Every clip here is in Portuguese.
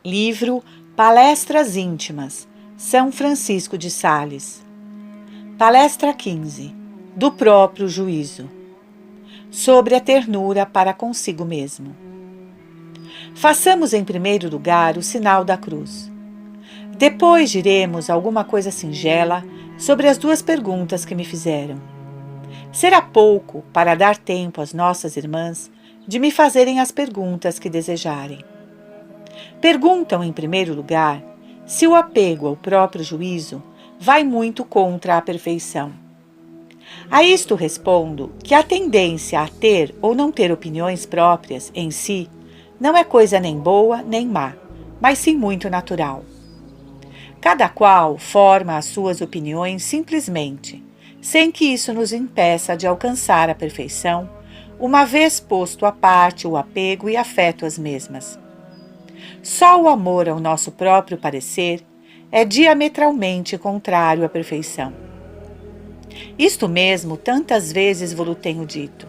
Livro Palestras Íntimas, São Francisco de Sales. Palestra 15. Do próprio juízo. Sobre a ternura para consigo mesmo. Façamos em primeiro lugar o sinal da cruz. Depois diremos alguma coisa singela sobre as duas perguntas que me fizeram. Será pouco para dar tempo às nossas irmãs de me fazerem as perguntas que desejarem. Perguntam, em primeiro lugar, se o apego ao próprio juízo vai muito contra a perfeição. A isto respondo que a tendência a ter ou não ter opiniões próprias em si não é coisa nem boa nem má, mas sim muito natural. Cada qual forma as suas opiniões simplesmente, sem que isso nos impeça de alcançar a perfeição, uma vez posto à parte o apego e afeto às mesmas. Só o amor ao nosso próprio parecer é diametralmente contrário à perfeição. Isto mesmo tantas vezes vos tenho dito.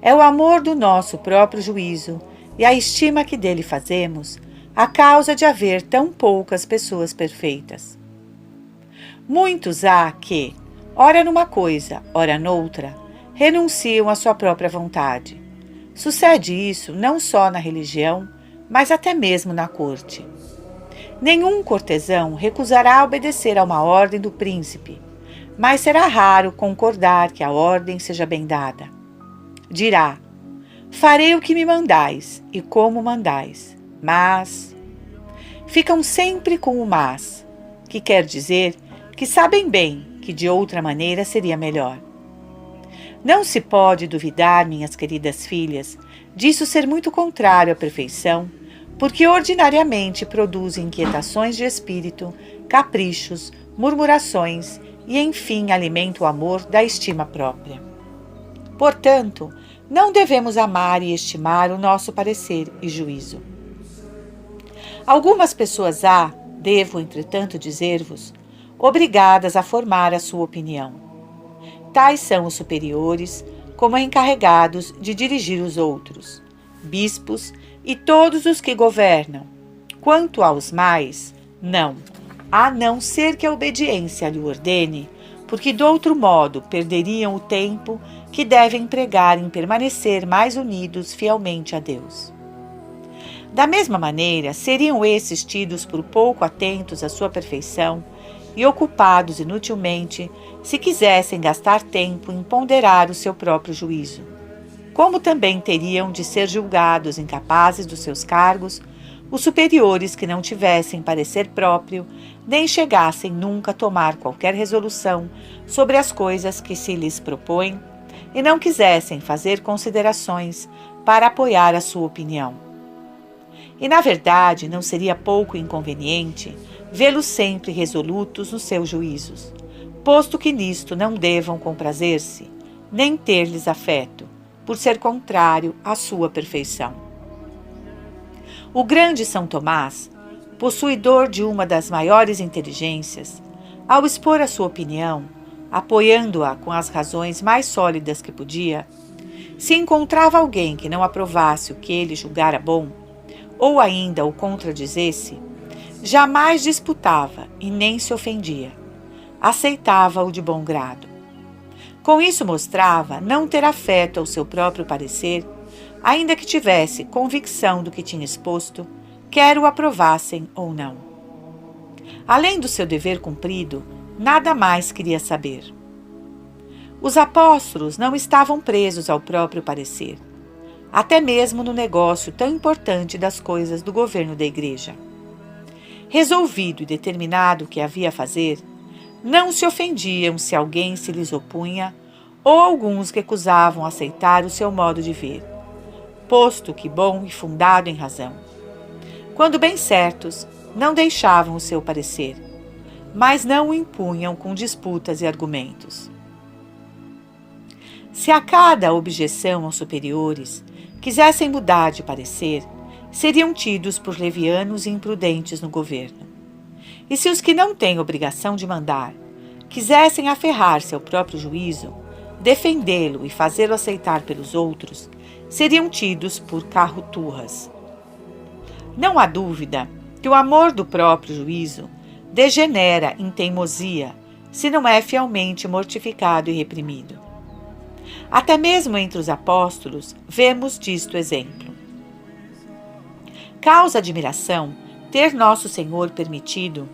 É o amor do nosso próprio juízo e a estima que dele fazemos a causa de haver tão poucas pessoas perfeitas. Muitos há que, ora numa coisa, ora noutra, renunciam à sua própria vontade. Sucede isso não só na religião, mas até mesmo na corte. Nenhum cortesão recusará obedecer a uma ordem do príncipe, mas será raro concordar que a ordem seja bem dada. Dirá: farei o que me mandais e como mandais, mas... Ficam sempre com o mas, que quer dizer que sabem bem que de outra maneira seria melhor. Não se pode duvidar, minhas queridas filhas, disso ser muito contrário à perfeição, porque ordinariamente produz inquietações de espírito, caprichos, murmurações e, enfim, alimenta o amor da estima própria. Portanto, não devemos amar e estimar o nosso parecer e juízo. Algumas pessoas há, devo, entretanto, dizer-vos, obrigadas a formar a sua opinião. Tais são os superiores, como encarregados de dirigir os outros, bispos e todos os que governam. Quanto aos mais, não, a não ser que a obediência lhe ordene, porque de outro modo perderiam o tempo que devem empregar em permanecer mais unidos fielmente a Deus. Da mesma maneira, seriam esses tidos por pouco atentos à sua perfeição e ocupados inutilmente se quisessem gastar tempo em ponderar o seu próprio juízo. Como também teriam de ser julgados incapazes dos seus cargos os superiores que não tivessem parecer próprio, nem chegassem nunca a tomar qualquer resolução sobre as coisas que se lhes propõem e não quisessem fazer considerações para apoiar a sua opinião. E, na verdade, não seria pouco inconveniente vê-los sempre resolutos nos seus juízos, posto que nisto não devam comprazer-se, nem ter-lhes afeto, por ser contrário à sua perfeição. O grande São Tomás, possuidor de uma das maiores inteligências, ao expor a sua opinião, apoiando-a com as razões mais sólidas que podia, se encontrava alguém que não aprovasse o que ele julgara bom, ou ainda o contradizesse, jamais disputava e nem se ofendia. Aceitava-o de bom grado. Com isso mostrava não ter afeto ao seu próprio parecer, ainda que tivesse convicção do que tinha exposto, quer o aprovassem ou não. Além do seu dever cumprido, nada mais queria saber. Os apóstolos não estavam presos ao próprio parecer, até mesmo no negócio tão importante das coisas do governo da igreja. Resolvido e determinado o que havia a fazer, não se ofendiam se alguém se lhes opunha ou alguns recusavam aceitar o seu modo de ver, posto que bom e fundado em razão. Quando bem certos, não deixavam o seu parecer, mas não o impunham com disputas e argumentos. Se a cada objeção aos superiores quisessem mudar de parecer, seriam tidos por levianos e imprudentes no governo. E se os que não têm obrigação de mandar quisessem aferrar-se ao próprio juízo, defendê-lo e fazê-lo aceitar pelos outros, seriam tidos por carro-turras. Não há dúvida que o amor do próprio juízo degenera em teimosia se não é fielmente mortificado e reprimido. Até mesmo entre os apóstolos vemos disto exemplo. Causa admiração ter nosso Senhor permitido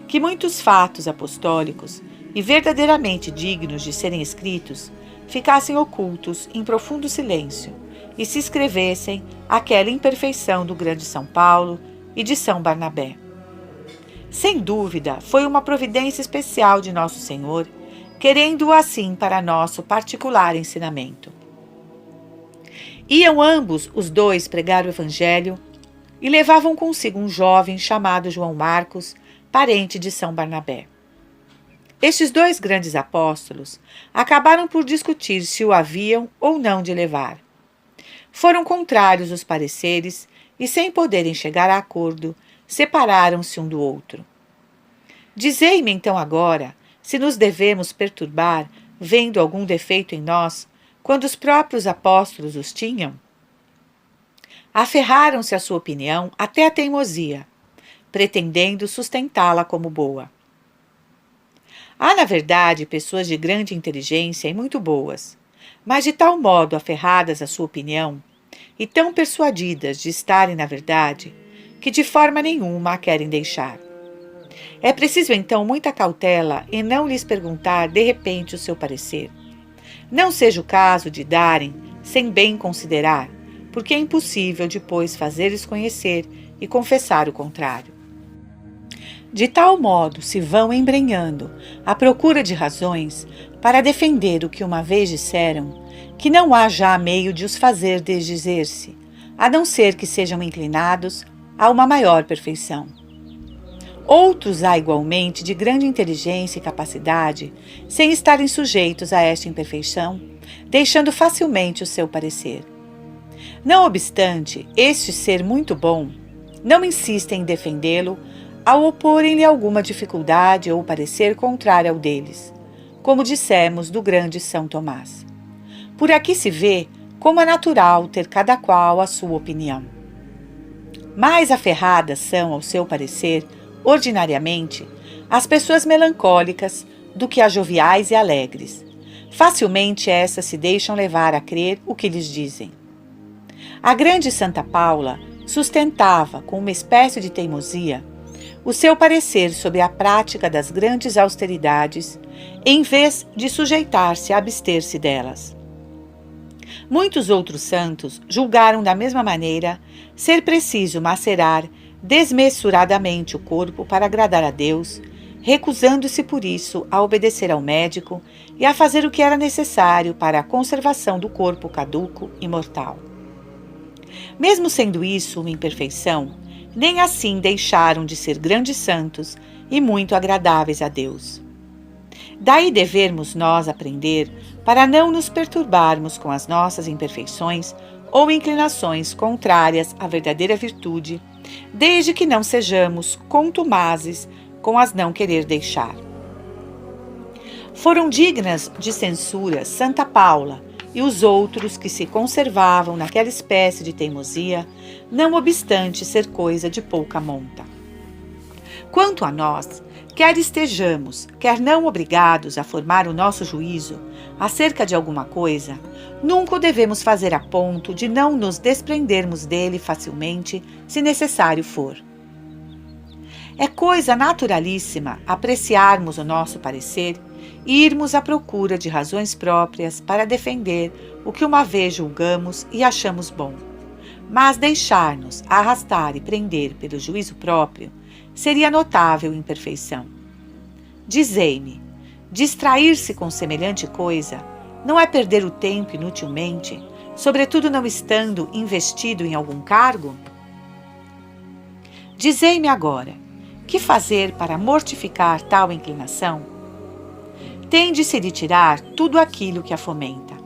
que muitos fatos apostólicos e verdadeiramente dignos de serem escritos ficassem ocultos em profundo silêncio e se escrevessem aquela imperfeição do grande São Paulo e de São Barnabé. Sem dúvida, foi uma providência especial de nosso Senhor, querendo-o assim para nosso particular ensinamento. Iam ambos os dois pregar o Evangelho e levavam consigo um jovem chamado João Marcos, parente de São Barnabé. Estes dois grandes apóstolos acabaram por discutir se o haviam ou não de levar. Foram contrários os pareceres e, sem poderem chegar a acordo, separaram-se um do outro. Dizei-me então agora se nos devemos perturbar vendo algum defeito em nós, quando os próprios apóstolos os tinham? Aferraram-se à sua opinião até a teimosia, pretendendo sustentá-la como boa. Há, na verdade, pessoas de grande inteligência e muito boas, mas de tal modo aferradas à sua opinião e tão persuadidas de estarem na verdade, que de forma nenhuma a querem deixar. É preciso então muita cautela em não lhes perguntar de repente o seu parecer. Não seja o caso de darem sem bem considerar, porque é impossível depois fazer-lhes conhecer e confessar o contrário. De tal modo se vão embrenhando à procura de razões para defender o que uma vez disseram, que não há já meio de os fazer desdizer-se, a não ser que sejam inclinados a uma maior perfeição. Outros há igualmente de grande inteligência e capacidade, sem estarem sujeitos a esta imperfeição, deixando facilmente o seu parecer. Não obstante este ser muito bom, não insistem em defendê-lo ao oporem-lhe alguma dificuldade ou parecer contrário ao deles, como dissemos do grande São Tomás. Por aqui se vê como é natural ter cada qual a sua opinião. Mais aferradas são ao seu parecer, ordinariamente, as pessoas melancólicas do que as joviais e alegres. Facilmente essas se deixam levar a crer o que lhes dizem. A grande Santa Paula sustentava, com uma espécie de teimosia, o seu parecer sobre a prática das grandes austeridades, em vez de sujeitar-se a abster-se delas. Muitos outros santos julgaram da mesma maneira ser preciso macerar desmesuradamente o corpo para agradar a Deus, recusando-se por isso a obedecer ao médico e a fazer o que era necessário para a conservação do corpo caduco e mortal. Mesmo sendo isso uma imperfeição, nem assim deixaram de ser grandes santos e muito agradáveis a Deus. Daí devermos nós aprender para não nos perturbarmos com as nossas imperfeições ou inclinações contrárias à verdadeira virtude, desde que não sejamos contumazes com as não querer deixar. Foram dignas de censura Santa Paula e os outros que se conservavam naquela espécie de teimosia, não obstante ser coisa de pouca monta. Quanto a nós, quer estejamos, quer não obrigados a formar o nosso juízo acerca de alguma coisa, nunca o devemos fazer a ponto de não nos desprendermos dele facilmente, se necessário for. É coisa naturalíssima apreciarmos o nosso parecer e irmos à procura de razões próprias para defender o que uma vez julgamos e achamos bom. Mas deixar-nos arrastar e prender pelo juízo próprio seria notável imperfeição. Dizei-me, distrair-se com semelhante coisa não é perder o tempo inutilmente, sobretudo não estando investido em algum cargo? Dizei-me agora, que fazer para mortificar tal inclinação? Tem de se retirar tudo aquilo que a fomenta.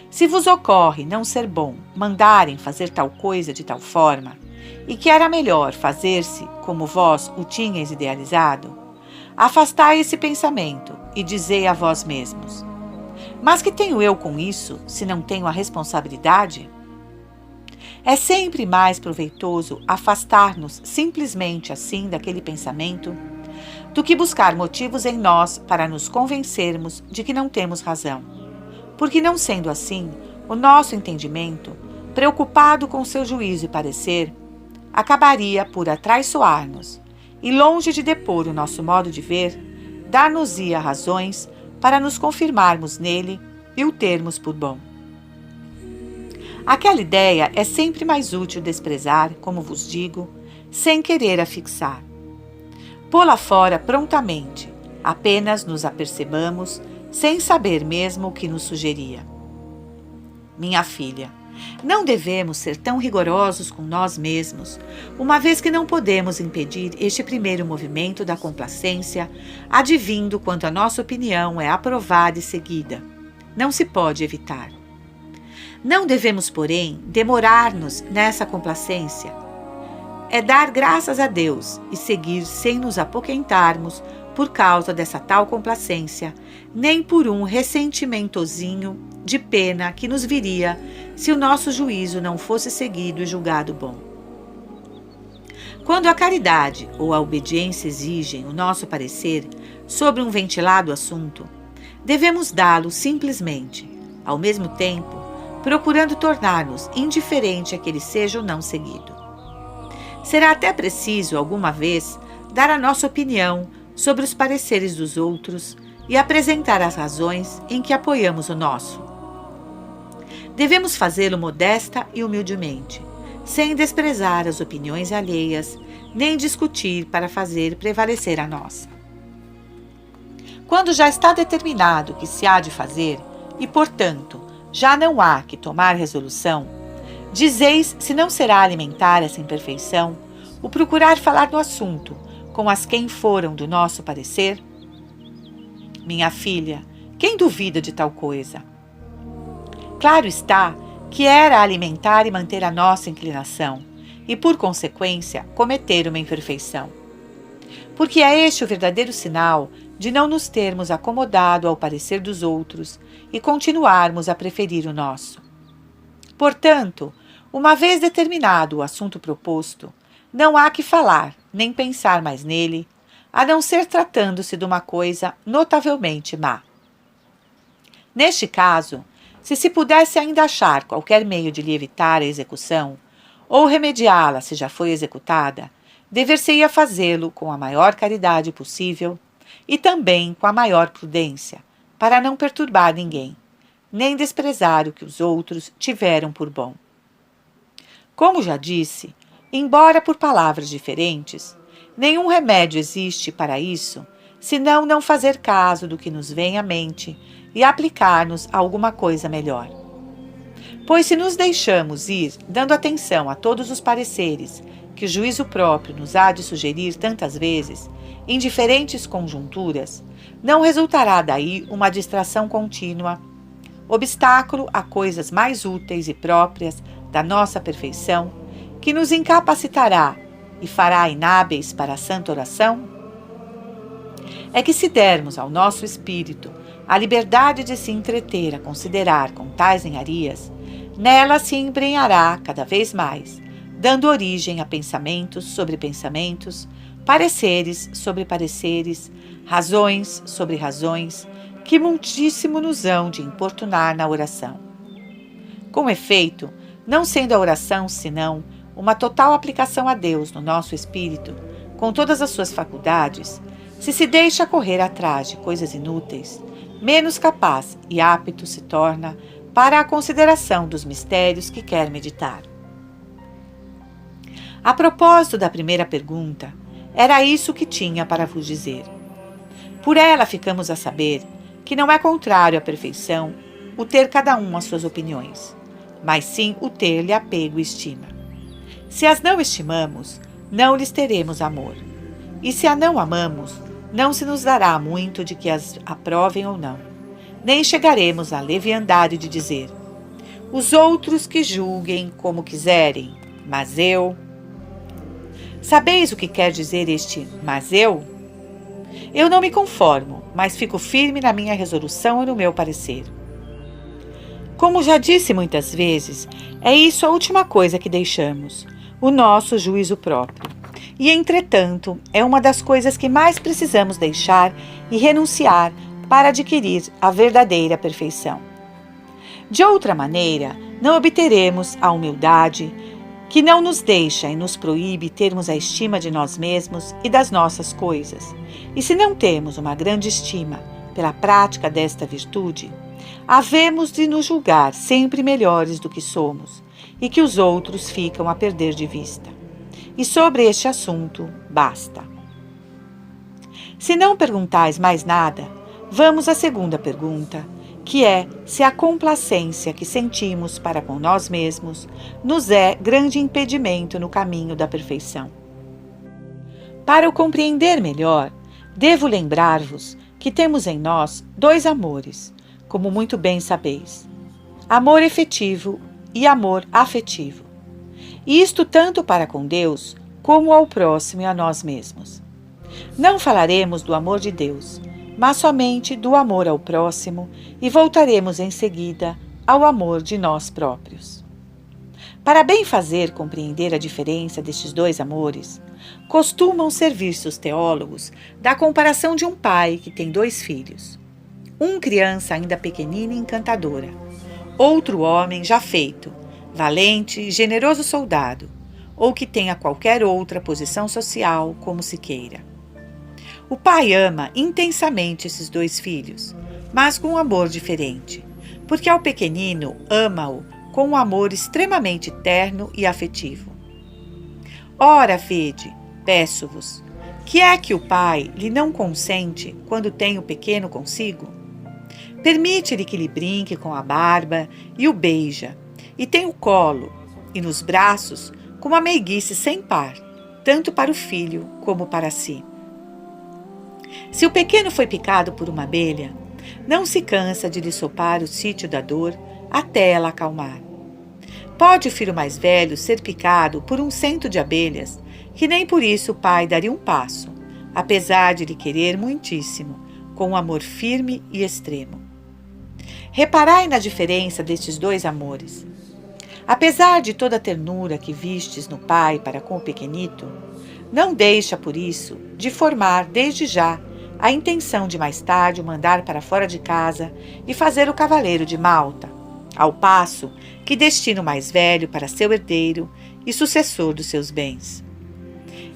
Se vos ocorre não ser bom mandarem fazer tal coisa de tal forma, e que era melhor fazer-se como vós o tinhais idealizado, afastai esse pensamento e dizei a vós mesmos: mas que tenho eu com isso, se não tenho a responsabilidade? É sempre mais proveitoso afastar-nos simplesmente assim daquele pensamento do que buscar motivos em nós para nos convencermos de que não temos razão. Porque, não sendo assim, o nosso entendimento, preocupado com seu juízo e parecer, acabaria por atraiçoar-nos e, longe de depor o nosso modo de ver, dar-nos-ia razões para nos confirmarmos nele e o termos por bom. Aquela ideia é sempre mais útil desprezar, como vos digo, sem querer a fixar. Pô-la fora prontamente, apenas nos apercebamos, sem saber mesmo o que nos sugeria. Minha filha, não devemos ser tão rigorosos com nós mesmos, uma vez que não podemos impedir este primeiro movimento da complacência, advindo quando a nossa opinião é aprovada e seguida. Não se pode evitar. Não devemos, porém, demorar-nos nessa complacência. É dar graças a Deus e seguir sem nos apoquentarmos por causa dessa tal complacência, nem por um ressentimentozinho de pena que nos viria se o nosso juízo não fosse seguido e julgado bom. Quando a caridade ou a obediência exigem o nosso parecer sobre um ventilado assunto, devemos dá-lo simplesmente, ao mesmo tempo, procurando tornar-nos indiferente a que ele seja ou não seguido. Será até preciso, alguma vez, dar a nossa opinião sobre os pareceres dos outros e apresentar as razões em que apoiamos o nosso. Devemos fazê-lo modesta e humildemente, sem desprezar as opiniões alheias, nem discutir para fazer prevalecer a nossa. Quando já está determinado o que se há de fazer, e, portanto, já não há que tomar resolução, dizeis se não será alimentar essa imperfeição o procurar falar no assunto com as quem foram do nosso parecer? Minha filha, quem duvida de tal coisa? Claro está que era alimentar e manter a nossa inclinação, e, por consequência, cometer uma imperfeição. Porque é este o verdadeiro sinal de não nos termos acomodado ao parecer dos outros e continuarmos a preferir o nosso. Portanto, uma vez determinado o assunto proposto, não há que falar nem pensar mais nele, a não ser tratando-se de uma coisa notavelmente má. Neste caso, se pudesse ainda achar qualquer meio de lhe evitar a execução, ou remediá-la se já foi executada, dever-se-ia fazê-lo com a maior caridade possível e também com a maior prudência, para não perturbar ninguém, nem desprezar o que os outros tiveram por bom. Como já disse, embora por palavras diferentes, nenhum remédio existe para isso, senão não fazer caso do que nos vem à mente e aplicar-nos a alguma coisa melhor. Pois se nos deixamos ir, dando atenção a todos os pareceres que o juízo próprio nos há de sugerir tantas vezes, em diferentes conjunturas, não resultará daí uma distração contínua, obstáculo a coisas mais úteis e próprias da nossa perfeição, que nos incapacitará e fará inábeis para a santa oração? É que se dermos ao nosso espírito a liberdade de se entreter a considerar com tais enharias, nela se embrenhará cada vez mais, dando origem a pensamentos sobre pensamentos, pareceres sobre pareceres, razões sobre razões, que muitíssimo nos hão de importunar na oração. Com efeito, não sendo a oração senão uma total aplicação a Deus no nosso espírito, com todas as suas faculdades, se deixa correr atrás de coisas inúteis, menos capaz e apto se torna para a consideração dos mistérios que quer meditar. A propósito da primeira pergunta, era isso que tinha para vos dizer. Por ela ficamos a saber que não é contrário à perfeição o ter cada um as suas opiniões, mas sim o ter-lhe apego e estima. Se as não estimamos, não lhes teremos amor. E se a não amamos, não se nos dará muito de que as aprovem ou não. Nem chegaremos à leviandade de dizer: os outros que julguem como quiserem, mas eu... Sabeis o que quer dizer este mas eu? Eu não me conformo, mas fico firme na minha resolução e no meu parecer. Como já disse muitas vezes, é isso a última coisa que deixamos, o nosso juízo próprio. E, entretanto, é uma das coisas que mais precisamos deixar e renunciar para adquirir a verdadeira perfeição. De outra maneira, não obteremos a humildade que não nos deixa e nos proíbe termos a estima de nós mesmos e das nossas coisas. E se não temos uma grande estima pela prática desta virtude, havemos de nos julgar sempre melhores do que somos e que os outros ficam a perder de vista. E sobre este assunto, basta. Se não perguntais mais nada, vamos à segunda pergunta, que é se a complacência que sentimos para com nós mesmos nos é grande impedimento no caminho da perfeição. Para o compreender melhor, devo lembrar-vos que temos em nós dois amores, como muito bem sabeis: amor efetivo e amor afetivo. Isto tanto para com Deus como ao próximo e a nós mesmos. Não falaremos do amor de Deus, mas somente do amor ao próximo, e voltaremos em seguida ao amor de nós próprios. Para bem fazer compreender a diferença destes dois amores, costumam servir-se os teólogos da comparação de um pai que tem dois filhos. Um criança ainda pequenina e encantadora, outro homem já feito, valente e generoso soldado, ou que tenha qualquer outra posição social, como se queira. O pai ama intensamente esses dois filhos, mas com um amor diferente, porque ao pequenino ama-o com um amor extremamente terno e afetivo. Ora, vede, peço-vos, que é que o pai lhe não consente quando tem o pequeno consigo? Permite-lhe que lhe brinque com a barba e o beija, e tem o colo e nos braços com uma meiguice sem par, tanto para o filho como para si. Se o pequeno foi picado por uma abelha, não se cansa de lhe sopar o sítio da dor até ela acalmar. Pode o filho mais velho ser picado por 100 de abelhas, que nem por isso o pai daria um passo, apesar de lhe querer muitíssimo, com um amor firme e extremo. Reparai na diferença destes dois amores. Apesar de toda a ternura que vistes no pai para com o pequenito, não deixa por isso de formar desde já a intenção de mais tarde o mandar para fora de casa e fazer o cavaleiro de Malta, ao passo que destina o mais velho para seu herdeiro e sucessor dos seus bens.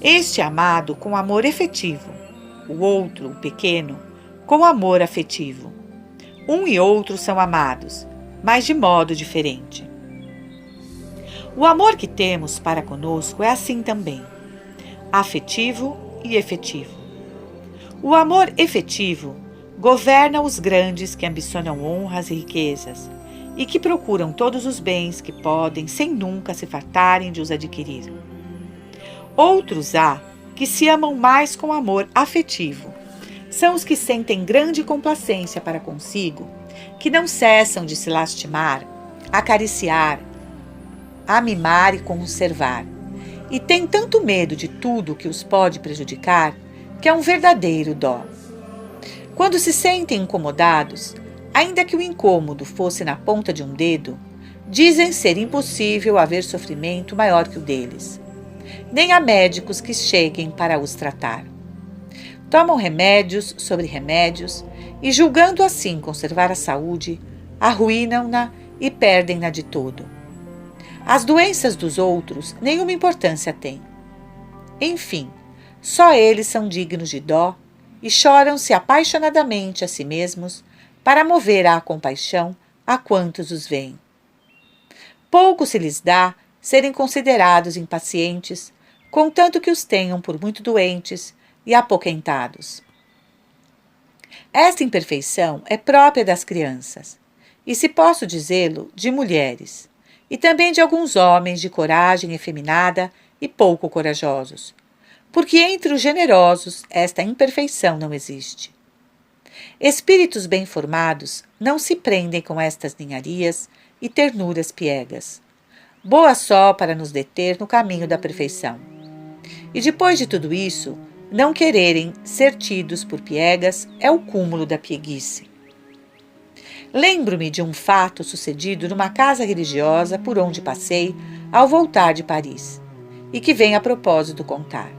Este é amado com amor efetivo, o outro, o pequeno, com amor afetivo. Um e outro são amados, mas de modo diferente. O amor que temos para conosco é assim também, afetivo e efetivo. O amor efetivo governa os grandes que ambicionam honras e riquezas e que procuram todos os bens que podem sem nunca se fartarem de os adquirir. Outros há que se amam mais com amor afetivo. São os que sentem grande complacência para consigo, que não cessam de se lastimar, acariciar, a mimar e conservar, e têm tanto medo de tudo que os pode prejudicar, que é um verdadeiro dó. Quando se sentem incomodados, ainda que o incômodo fosse na ponta de um dedo, dizem ser impossível haver sofrimento maior que o deles. Nem há médicos que cheguem para os tratar. Tomam remédios sobre remédios e, julgando assim conservar a saúde, arruinam-na e perdem-na de todo. As doenças dos outros nenhuma importância têm. Enfim, só eles são dignos de dó e choram-se apaixonadamente a si mesmos para mover à compaixão a quantos os veem. Pouco se lhes dá serem considerados impacientes, contanto que os tenham por muito doentes e apoquentados. Esta imperfeição é própria das crianças, e, se posso dizê-lo, de mulheres, e também de alguns homens de coragem efeminada e pouco corajosos, porque entre os generosos esta imperfeição não existe. Espíritos bem formados não se prendem com estas ninharias e ternuras piegas, boa só para nos deter no caminho da perfeição. E depois de tudo isso, não quererem ser tidos por piegas é o cúmulo da pieguice. Lembro-me de um fato sucedido numa casa religiosa por onde passei ao voltar de Paris, e que vem a propósito contar.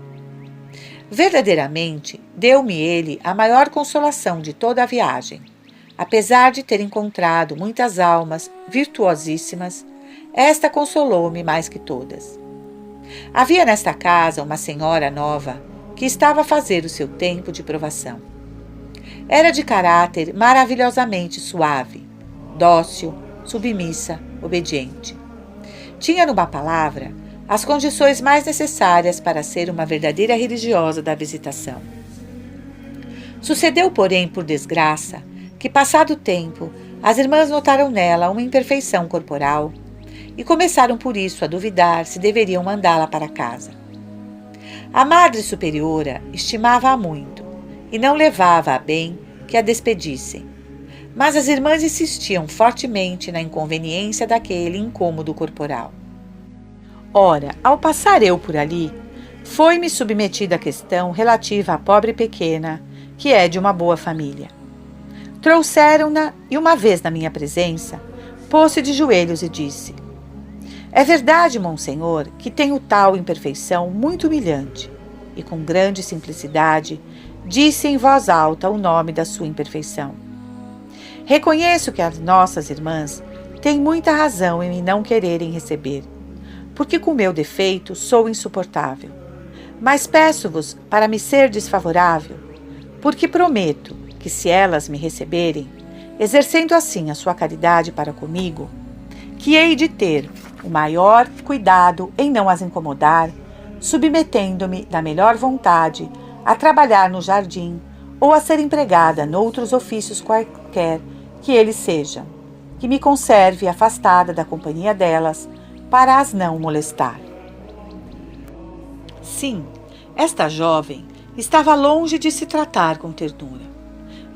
Verdadeiramente, deu-me ele a maior consolação de toda a viagem. Apesar de ter encontrado muitas almas virtuosíssimas, esta consolou-me mais que todas. Havia nesta casa uma senhora nova que estava a fazer o seu tempo de provação. Era de caráter maravilhosamente suave, dócil, submissa, obediente. Tinha, numa palavra, as condições mais necessárias para ser uma verdadeira religiosa da Visitação. Sucedeu, porém, por desgraça, que, passado o tempo, as irmãs notaram nela uma imperfeição corporal e começaram por isso a duvidar se deveriam mandá-la para casa. A Madre Superiora estimava-a muito e não levava a bem que a despedissem, mas as irmãs insistiam fortemente na inconveniência daquele incômodo corporal. Ora, ao passar eu por ali, foi-me submetida a questão relativa à pobre pequena, que é de uma boa família. Trouxeram-na e, uma vez na minha presença, pôs-se de joelhos e disse: "É verdade, Monsenhor, que tenho tal imperfeição muito humilhante", e com grande simplicidade disse em voz alta o nome da sua imperfeição. Reconheço que as nossas irmãs têm muita razão em me não quererem receber, porque com meu defeito sou insuportável. Mas peço-vos para me ser desfavorável, porque prometo que, se elas me receberem, exercendo assim a sua caridade para comigo, que hei de ter o maior cuidado em não as incomodar, submetendo-me da melhor vontade a trabalhar no jardim ou a ser empregada noutros ofícios quaisquer que eles sejam, que me conserve afastada da companhia delas para as não molestar. Sim, esta jovem estava longe de se tratar com ternura.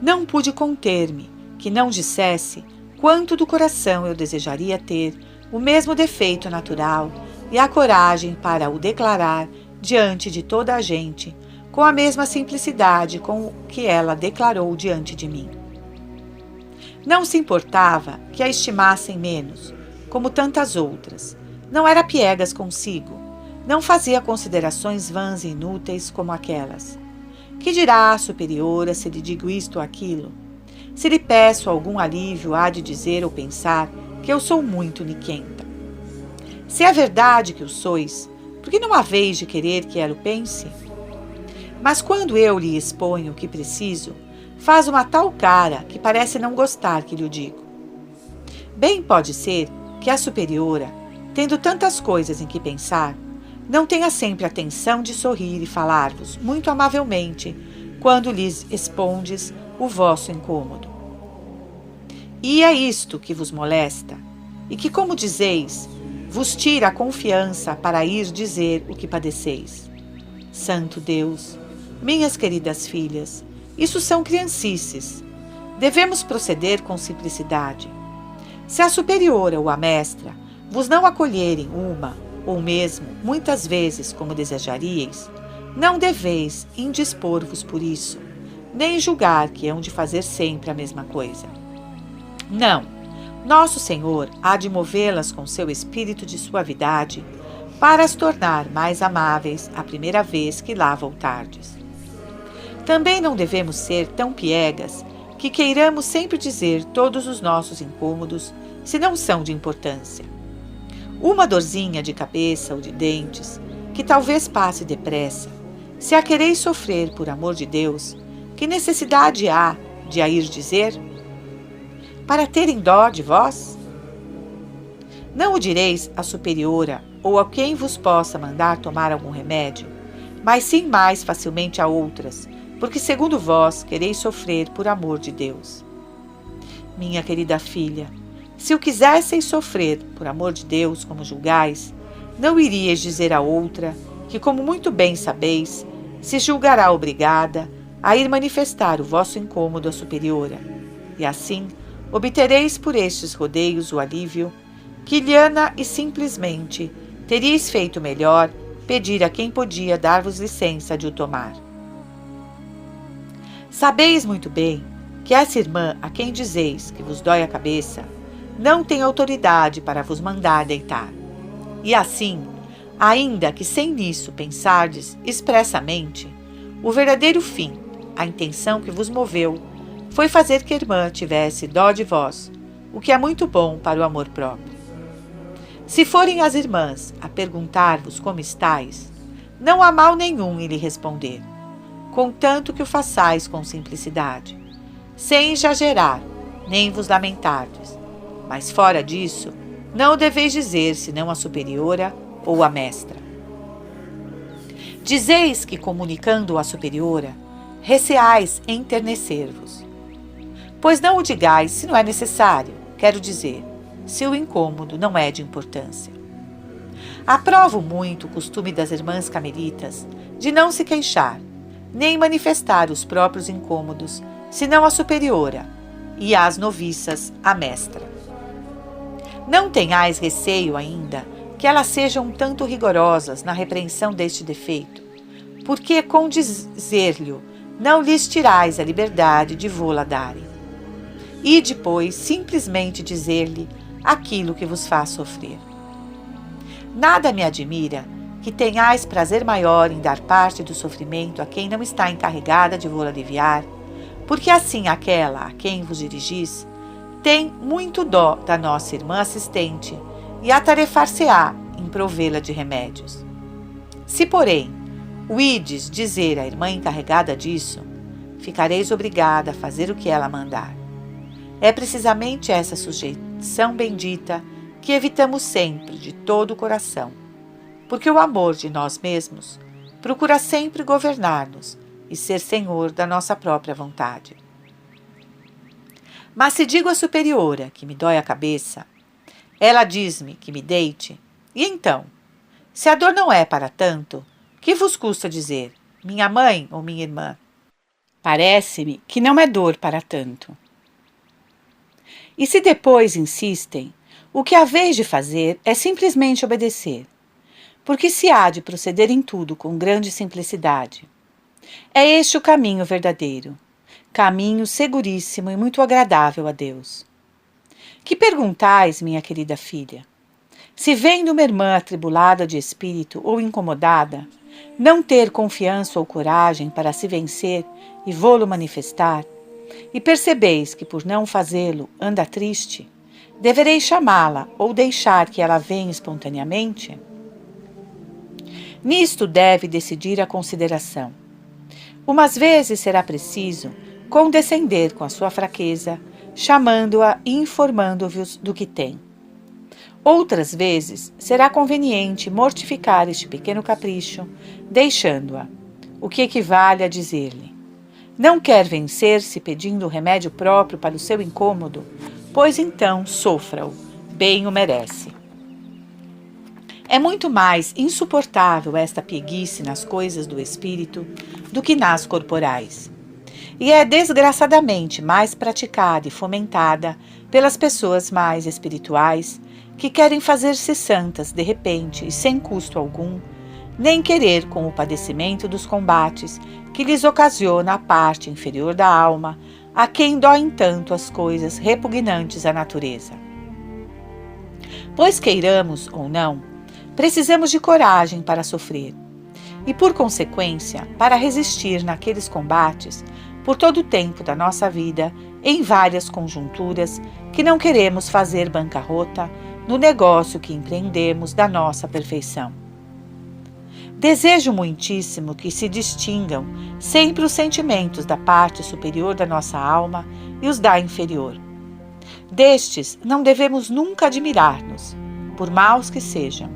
Não pude conter-me, que não dissesse quanto do coração eu desejaria ter o mesmo defeito natural e a coragem para o declarar diante de toda a gente, com a mesma simplicidade com que ela declarou diante de mim. Não se importava que a estimassem menos, como tantas outras. Não era piegas consigo. Não fazia considerações vãs e inúteis como aquelas. Que dirá a superiora se lhe digo isto ou aquilo? Se lhe peço algum alívio, há de dizer ou pensar que eu sou muito niquenta. Se é verdade que o sois, por que não haveis de querer que ela o pense? Mas quando eu lhe exponho o que preciso, faz uma tal cara que parece não gostar que lhe o digo. Bem pode ser que a superiora, tendo tantas coisas em que pensar, não tenha sempre a atenção de sorrir e falar-vos muito amavelmente quando lhes expondes o vosso incômodo. E é isto que vos molesta, e que, como dizeis, vos tira a confiança para ir dizer o que padeceis. Santo Deus, minhas queridas filhas, isso são criancices. Devemos proceder com simplicidade. Se a superiora ou a mestra vos não acolherem uma, ou mesmo muitas vezes como desejaríeis, não deveis indispor-vos por isso, nem julgar que hão de fazer sempre a mesma coisa. Não, nosso Senhor há de movê-las com seu espírito de suavidade para as tornar mais amáveis a primeira vez que lá voltardes. Também não devemos ser tão piegas que queiramos sempre dizer todos os nossos incômodos, se não são de importância. Uma dorzinha de cabeça ou de dentes, que talvez passe depressa, se a quereis sofrer por amor de Deus, que necessidade há de a ir dizer? Para terem dó de vós? Não o direis à superiora ou a quem vos possa mandar tomar algum remédio, mas sim mais facilmente a outras, porque segundo vós quereis sofrer por amor de Deus. Minha querida filha, se o quisesseis sofrer por amor de Deus, como julgais, não iríeis dizer a outra que, como muito bem sabeis, se julgará obrigada a ir manifestar o vosso incômodo à superiora, e assim obtereis por estes rodeios o alívio que, lhana e simplesmente, teríeis feito melhor pedir a quem podia dar-vos licença de o tomar. Sabeis muito bem que essa irmã a quem dizeis que vos dói a cabeça, não tem autoridade para vos mandar deitar. E assim, ainda que sem nisso pensardes expressamente, o verdadeiro fim, a intenção que vos moveu, foi fazer que a irmã tivesse dó de vós, o que é muito bom para o amor próprio. Se forem as irmãs a perguntar-vos como estáis, não há mal nenhum em lhe responder, contanto que o façais com simplicidade, sem exagerar, nem vos lamentardes. Mas fora disso, não o deveis dizer senão a superiora ou a mestra. Dizeis que, comunicando à superiora, receais enternecer-vos. Pois não o digais se não é necessário, quero dizer, se o incômodo não é de importância. Aprovo muito o costume das irmãs carmelitas de não se queixar, nem manifestar os próprios incômodos, senão a superiora, e às noviças a mestra. Não tenhais receio ainda que elas sejam um tanto rigorosas na repreensão deste defeito, porque com dizer-lhe não lhes tirais a liberdade de vô-la darem. E depois simplesmente dizer-lhe aquilo que vos faz sofrer. Nada me admira que tenhais prazer maior em dar parte do sofrimento a quem não está encarregada de vô-la aliviar, porque assim aquela a quem vos dirigis tem muito dó da nossa irmã assistente e atarefar-se-á em provê-la de remédios. Se, porém, o ides dizer à irmã encarregada disso, ficareis obrigada a fazer o que ela mandar. É precisamente essa sujeição bendita que evitamos sempre de todo o coração, porque o amor de nós mesmos procura sempre governar-nos e ser senhor da nossa própria vontade. Mas se digo à superiora que me dói a cabeça, ela diz-me que me deite, e então, se a dor não é para tanto, que vos custa dizer, minha mãe ou minha irmã? Parece-me que não é dor para tanto. E se depois insistem, o que haveis de fazer é simplesmente obedecer, porque se há de proceder em tudo com grande simplicidade. É este o caminho verdadeiro, caminho seguríssimo e muito agradável a Deus. Que perguntais, minha querida filha? Se vendo uma irmã atribulada de espírito ou incomodada, não ter confiança ou coragem para se vencer e vô-lo manifestar, e percebeis que por não fazê-lo anda triste, devereis chamá-la ou deixar que ela venha espontaneamente? Nisto deve decidir a consideração. Umas vezes será preciso condescender com a sua fraqueza, chamando-a e informando-vos do que tem. Outras vezes será conveniente mortificar este pequeno capricho, deixando-a, o que equivale a dizer-lhe: não quer vencer-se pedindo o remédio próprio para o seu incômodo, pois então sofra-o, bem o merece. É muito mais insuportável esta pieguice nas coisas do espírito do que nas corporais. E é desgraçadamente mais praticada e fomentada pelas pessoas mais espirituais, que querem fazer-se santas de repente e sem custo algum, nem querer com o padecimento dos combates que lhes ocasiona a parte inferior da alma, a quem doem tanto as coisas repugnantes à natureza. Pois queiramos ou não, precisamos de coragem para sofrer, e por consequência, para resistir naqueles combates, por todo o tempo da nossa vida, em várias conjunturas, que não queremos fazer bancarrota no negócio que empreendemos da nossa perfeição. Desejo muitíssimo que se distingam sempre os sentimentos da parte superior da nossa alma e os da inferior. Destes não devemos nunca admirar-nos, por maus que sejam,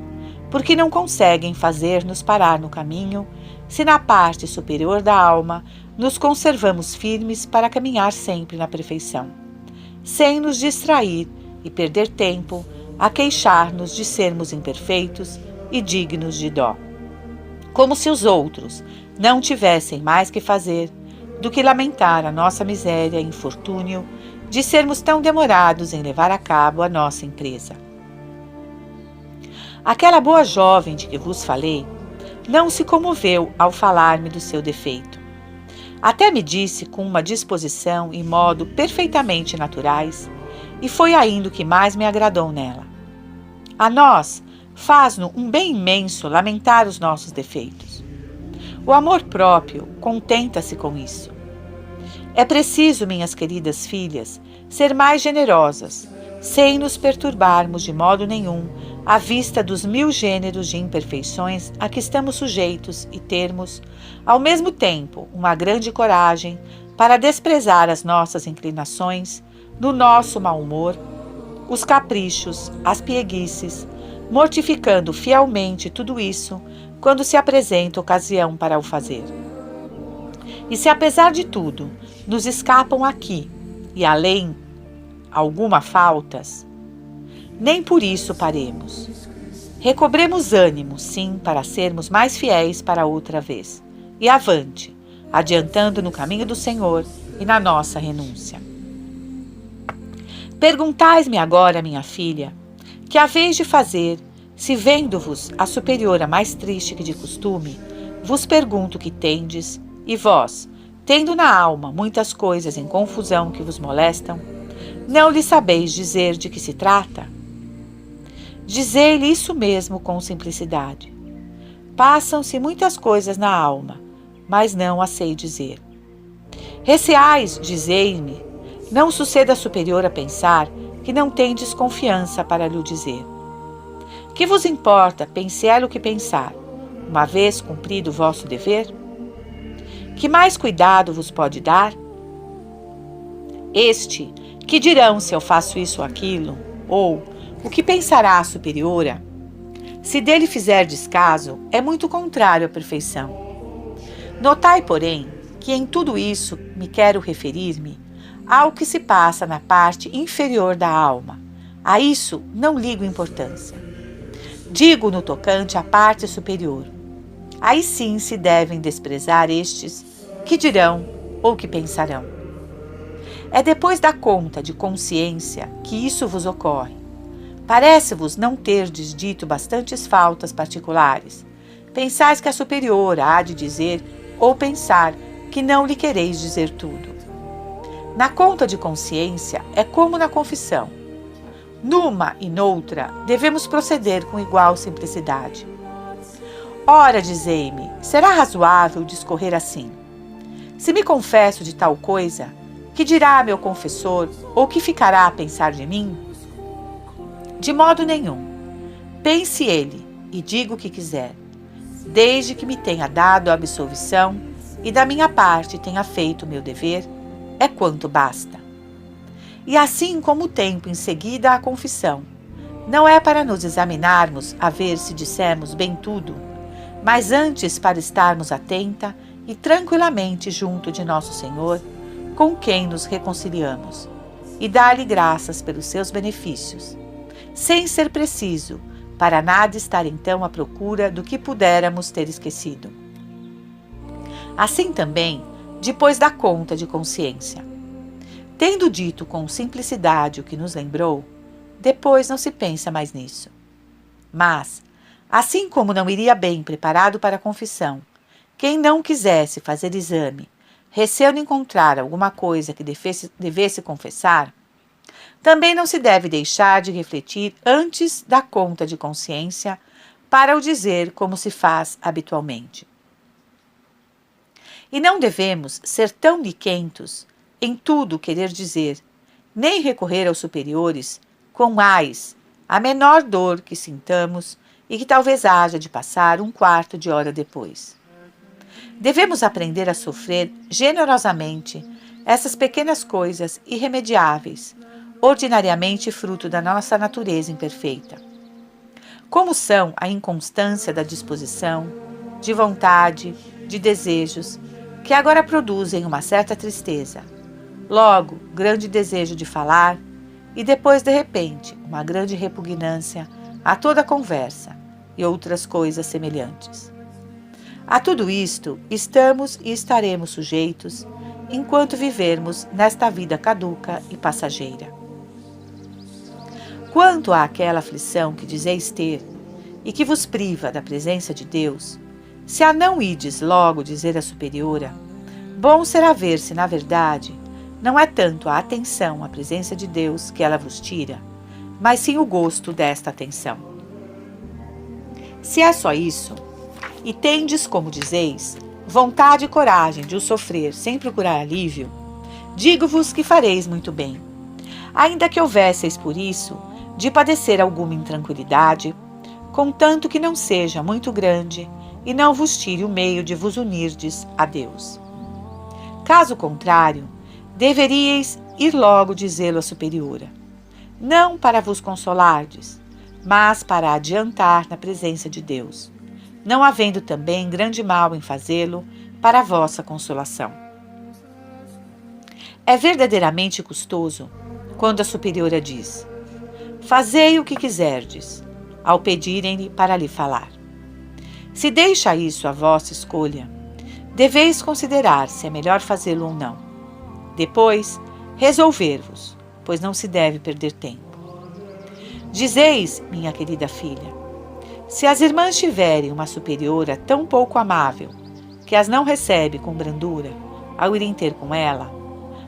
porque não conseguem fazer-nos parar no caminho, se na parte superior da alma nos conservamos firmes para caminhar sempre na perfeição, sem nos distrair e perder tempo a queixar-nos de sermos imperfeitos e dignos de dó. Como se os outros não tivessem mais que fazer do que lamentar a nossa miséria e infortúnio de sermos tão demorados em levar a cabo a nossa empresa. Aquela boa jovem de que vos falei não se comoveu ao falar-me do seu defeito. Até me disse com uma disposição e modo perfeitamente naturais, e foi ainda o que mais me agradou nela. A nós, faz-nos um bem imenso lamentar os nossos defeitos. O amor próprio contenta-se com isso. É preciso, minhas queridas filhas, ser mais generosas, sem nos perturbarmos de modo nenhum à vista dos 1000 gêneros de imperfeições a que estamos sujeitos e termos, ao mesmo tempo, uma grande coragem para desprezar as nossas inclinações, no nosso mau humor, os caprichos, as pieguices, mortificando fielmente tudo isso quando se apresenta ocasião para o fazer. E se apesar de tudo nos escapam aqui e além alguma faltas, nem por isso paremos. Recobremos ânimo, sim, para sermos mais fiéis para outra vez. E avante, adiantando no caminho do Senhor e na nossa renúncia. Perguntais-me agora, minha filha, que haveis de fazer, se vendo-vos a superiora mais triste que de costume, vos pergunto que tendes, e vós, tendo na alma muitas coisas em confusão que vos molestam, não lhe sabeis dizer de que se trata? Dizei-lhe isso mesmo com simplicidade. Passam-se muitas coisas na alma, mas não a sei dizer. Receais, dizei-me, não suceda a superiora pensar que não tendes confiança para lhe dizer. Que vos importa, pense ela o que pensar, uma vez cumprido o vosso dever? Que mais cuidado vos pode dar? Este, que dirão se eu faço isso ou aquilo, ou o que pensará a superiora? Se dele fizer descaso, é muito contrário à perfeição. Notai, porém, que em tudo isso me quero referir-me ao que se passa na parte inferior da alma. A isso não ligo importância. Digo no tocante à parte superior. Aí sim se devem desprezar estes que dirão ou que pensarão. É depois da conta de consciência que isso vos ocorre. Parece-vos não terdes dito bastantes faltas particulares. Pensais que a superiora há de dizer ou pensar que não lhe quereis dizer tudo. Na conta de consciência é como na confissão. Numa e noutra devemos proceder com igual simplicidade. Ora, dizei-me, será razoável discorrer assim? Se me confesso de tal coisa, que dirá meu confessor ou que ficará a pensar de mim? De modo nenhum. Pense ele e diga o que quiser, desde que me tenha dado a absolvição e da minha parte tenha feito o meu dever, é quanto basta. E assim como o tempo em seguida à confissão, não é para nos examinarmos a ver se dissemos bem tudo, mas antes para estarmos atenta e tranquilamente junto de nosso Senhor, com quem nos reconciliamos, e dar-lhe graças pelos seus benefícios, sem ser preciso, para nada estar então à procura do que pudéramos ter esquecido. Assim também, depois da conta de consciência. Tendo dito com simplicidade o que nos lembrou, depois não se pensa mais nisso. Mas, assim como não iria bem preparado para a confissão, quem não quisesse fazer exame, receando encontrar alguma coisa que devesse confessar, também não se deve deixar de refletir antes da conta de consciência para o dizer como se faz habitualmente. E não devemos ser tão liquentos em tudo querer dizer, nem recorrer aos superiores com a menor dor que sintamos e que talvez haja de passar um quarto de hora depois. Devemos aprender a sofrer generosamente essas pequenas coisas irremediáveis, ordinariamente fruto da nossa natureza imperfeita. Como são a inconstância da disposição, de vontade, de desejos, que agora produzem uma certa tristeza, logo grande desejo de falar e depois, de repente, uma grande repugnância a toda conversa e outras coisas semelhantes. A tudo isto estamos e estaremos sujeitos enquanto vivermos nesta vida caduca e passageira. Quanto àquela aflição que dizeis ter e que vos priva da presença de Deus, se a não ides logo dizer à superiora, Bom será ver se, na verdade, não é tanto a atenção à presença de Deus que ela vos tira, mas sim o gosto desta atenção. Se é só isso, e tendes, como dizeis, vontade e coragem de o sofrer sem procurar alívio, digo-vos que fareis muito bem. Ainda que houvesseis por isso de padecer alguma intranquilidade, contanto que não seja muito grande e não vos tire o meio de vos unirdes a Deus. Caso contrário, deveríeis ir logo dizê-lo à superiora, não para vos consolardes, mas para adiantar na presença de Deus, não havendo também grande mal em fazê-lo para a vossa consolação. É verdadeiramente custoso quando a superiora diz: fazei o que quiserdes, ao pedirem-lhe para lhe falar. Se deixa isso à vossa escolha, deveis considerar se é melhor fazê-lo ou não. Depois, resolver-vos, pois não se deve perder tempo. Dizeis, minha querida filha, se as irmãs tiverem uma superiora tão pouco amável, que as não recebe com brandura ao irem ter com ela,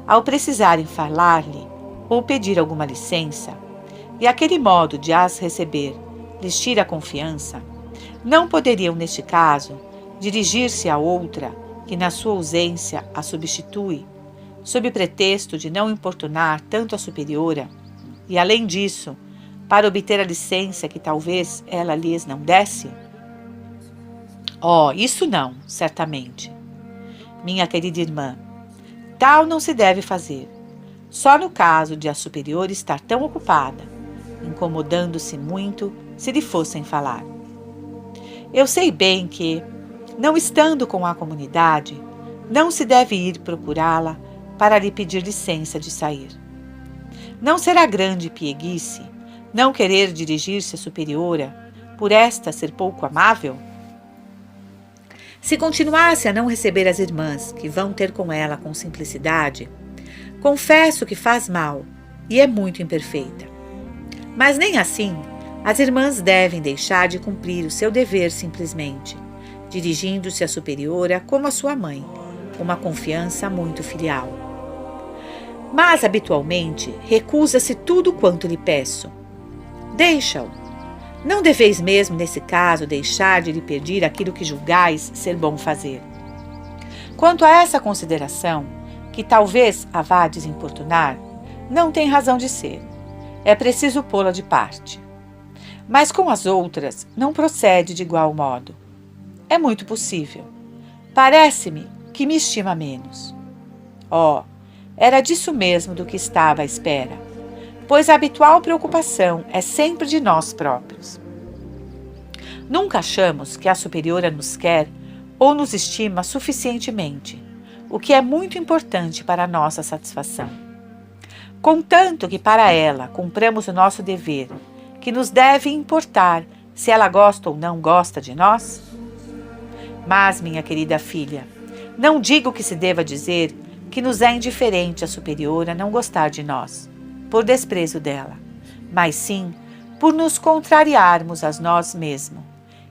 ao precisarem falar-lhe ou pedir alguma licença, e aquele modo de as receber lhes tira a confiança, não poderiam, neste caso, dirigir-se a outra que, na sua ausência, a substitui, sob pretexto de não importunar tanto a superiora, e, além disso, para obter a licença que talvez ela lhes não desse? Oh, isso não, certamente. Minha querida irmã, tal não se deve fazer, só no caso de a superiora estar tão ocupada, incomodando-se muito se lhe fossem falar. Eu sei bem que, não estando com a comunidade, não se deve ir procurá-la para lhe pedir licença de sair. Não será grande pieguice não querer dirigir-se à superiora, por esta ser pouco amável? Se continuasse a não receber as irmãs que vão ter com ela com simplicidade, confesso que faz mal e é muito imperfeita. Mas nem assim as irmãs devem deixar de cumprir o seu dever simplesmente, dirigindo-se à superiora como a sua mãe, com uma confiança muito filial. Mas, habitualmente, recusa-se tudo quanto lhe peço. Deixa-o. Não deveis mesmo, nesse caso, deixar de lhe pedir aquilo que julgais ser bom fazer. Quanto a essa consideração, que talvez a vá desimportunar, não tem razão de ser. É preciso pô-la de parte. Mas com as outras não procede de igual modo. É muito possível. Parece-me que me estima menos. Oh, era disso mesmo do que estava à espera, pois a habitual preocupação é sempre de nós próprios. Nunca achamos que a superiora nos quer ou nos estima suficientemente, o que é muito importante para a nossa satisfação. Contanto que para ela cumpramos o nosso dever, que nos deve importar se ela gosta ou não gosta de nós? Mas, minha querida filha, não digo que se deva dizer que nos é indiferente a superiora não gostar de nós, por desprezo dela, mas sim por nos contrariarmos a nós mesmos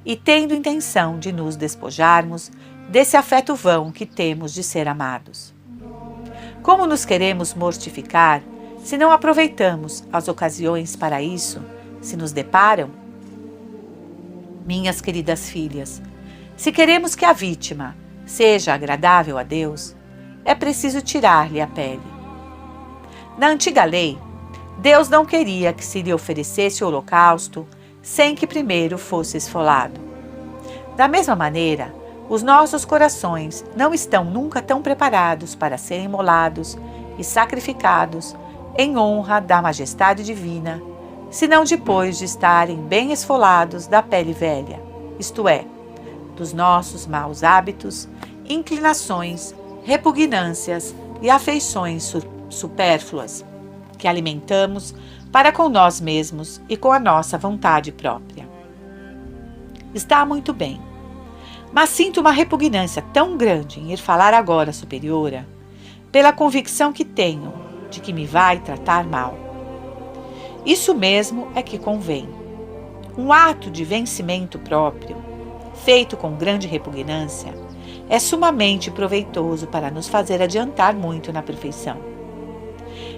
e tendo intenção de nos despojarmos desse afeto vão que temos de ser amados. Como nos queremos mortificar se não aproveitamos as ocasiões para isso, se nos deparam? Minhas queridas filhas, se queremos que a vítima seja agradável a Deus, é preciso tirar-lhe a pele. Na antiga lei, Deus não queria que se lhe oferecesse o holocausto sem que primeiro fosse esfolado. Da mesma maneira, os nossos corações não estão nunca tão preparados para serem imolados e sacrificados em honra da majestade divina, senão depois de estarem bem esfolados da pele velha, isto é, dos nossos maus hábitos, inclinações, repugnâncias e afeições supérfluas, que alimentamos para com nós mesmos e com a nossa vontade própria. Está muito bem, mas sinto uma repugnância tão grande em ir falar agora à superiora, pela convicção que tenho de que me vai tratar mal. Isso mesmo é que convém. Um ato de vencimento próprio, feito com grande repugnância, é sumamente proveitoso para nos fazer adiantar muito na perfeição.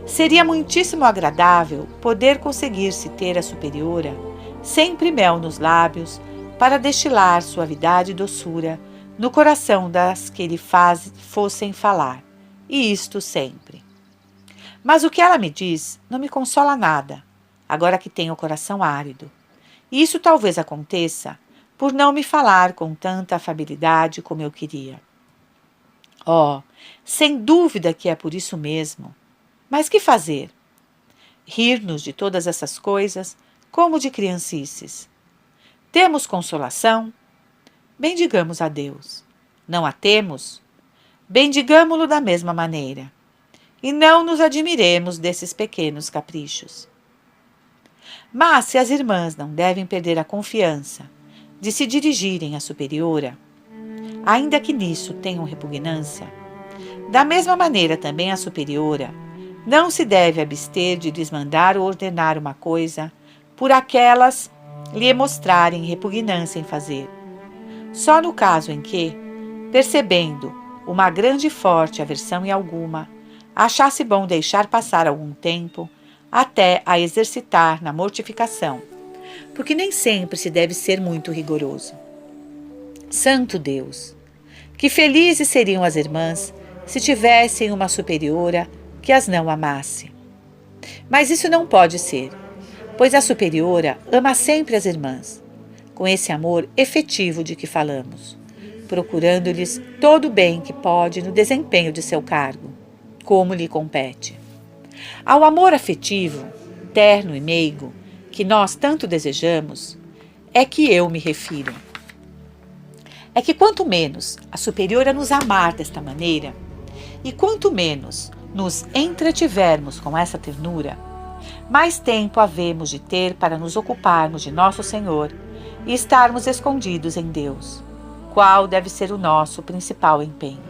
Seria muitíssimo agradável poder conseguir-se ter a superiora, sempre mel nos lábios, para destilar suavidade e doçura no coração das que lhe fossem falar, e isto sempre. Mas o que ela me diz não me consola nada, agora que tenho o coração árido. E isso talvez aconteça por não me falar com tanta afabilidade como eu queria. Oh, sem dúvida que é por isso mesmo. Mas que fazer? Rir-nos de todas essas coisas, como de criancices. Temos consolação? Bendigamos a Deus. Não a temos? Bendigamo-lo da mesma maneira. E não nos admiremos desses pequenos caprichos. Mas se as irmãs não devem perder a confiança de se dirigirem à superiora, ainda que nisso tenham repugnância, da mesma maneira também a superiora não se deve abster de lhes mandar ou ordenar uma coisa por aquelas lhe mostrarem repugnância em fazer. Só no caso em que, percebendo uma grande e forte aversão em alguma, achasse bom deixar passar algum tempo até a exercitar na mortificação, porque nem sempre se deve ser muito rigoroso. Santo Deus! Que felizes seriam as irmãs se tivessem uma superiora que as não amasse. Mas isso não pode ser, pois a superiora ama sempre as irmãs, com esse amor efetivo de que falamos, procurando-lhes todo o bem que pode no desempenho de seu cargo, como lhe compete. Ao amor afetivo, terno e meigo, que nós tanto desejamos, é que eu me refiro. É que quanto menos a superiora nos amar desta maneira, e quanto menos nos entretivermos com essa ternura, mais tempo havemos de ter para nos ocuparmos de nosso Senhor e estarmos escondidos em Deus, qual deve ser o nosso principal empenho.